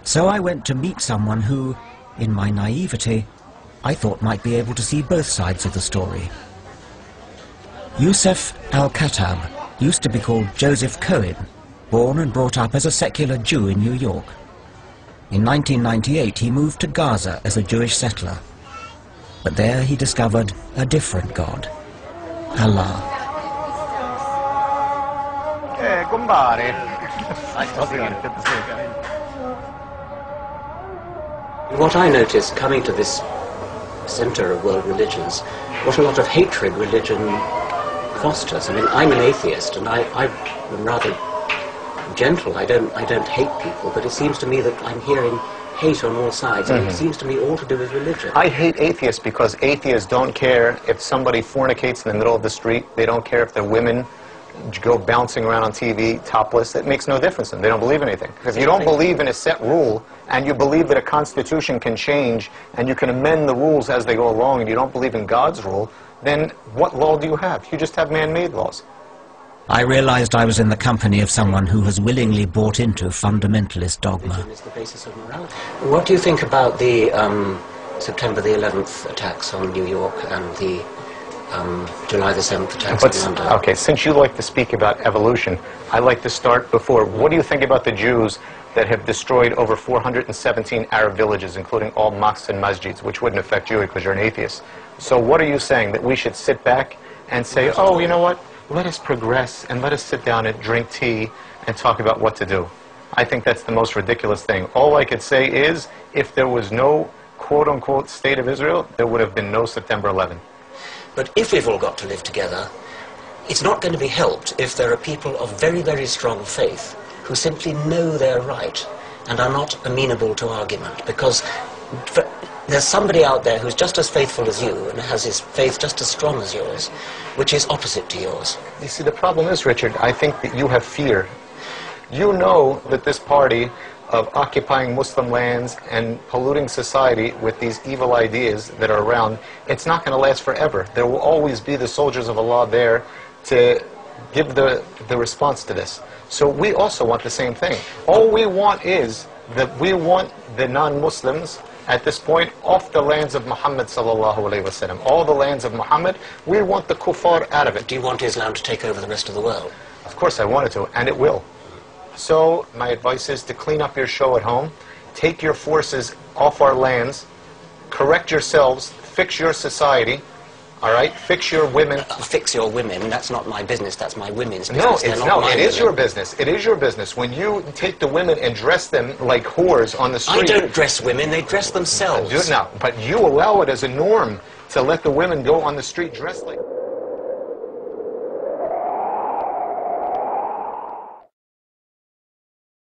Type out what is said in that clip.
So I went to meet someone who, in my naivety, I thought might be able to see both sides of the story. Yusuf al-Khattab used to be called Joseph Cohen, born and brought up as a secular Jew in New York. In 1998 he moved to Gaza as a Jewish settler. But there he discovered a different God, Allah. What I noticed coming to this center of world religions, what a lot of hatred religion fosters. I mean, I'm an atheist, and I'm rather gentle. I don't hate people, but it seems to me that I'm hearing hate on all sides, and it seems to me all to do with religion. I hate atheists because atheists don't care if somebody fornicates in the middle of the street. They don't care if the women go bouncing around on TV topless. It makes no difference to them. They don't believe in anything. Because you don't believe in a set rule, and you believe that a constitution can change, and you can amend the rules as they go along, and you don't believe in God's rule, then what law do you have? You just have man-made laws. I realized I was in the company of someone who has willingly bought into fundamentalist dogma. Religion is the basis of morality. What do you think about the September the 11th attacks on New York and the July the 7th attacks on London? Okay, since you like to speak about evolution, I like to start before. What do you think about the Jews that have destroyed over 417 Arab villages, including all mosques and masjids, which wouldn't affect you because you're an atheist? So what are you saying, that we should sit back and say, oh, you know what? Let us progress and let us sit down and drink tea and talk about what to do? I think that's the most ridiculous thing. All I could say is, if there was no quote-unquote state of Israel, there would have been no September 11. But if we've all got to live together, it's not going to be helped if there are people of very, very strong faith who simply know they're right and are not amenable to argument, because there's somebody out there who's just as faithful as you and has his faith just as strong as yours, which is opposite to yours. You see, the problem is, Richard, I think that you have fear. You know that this party of occupying Muslim lands and polluting society with these evil ideas that are around, it's not going to last forever. There will always be the soldiers of Allah there to give the response to this. So we also want the same thing. All we want is that we want the non-Muslims at this point off the lands of Muhammad sallallahu alaihi wasallam. All the lands of Muhammad, we want the kuffar out of it. Do you want Islam to take over the rest of the world? Of course I want it to, and it will. So my advice is to clean up your show at home, take your forces off our lands, correct yourselves, fix your society, all right? Fix your women. Fix your women, that's not my business, that's my women's No, business. it is your business. It is your business. When you take the women and dress them like whores on the street. I don't dress women, they dress themselves. But you allow it as a norm to let the women go on the street dressed like...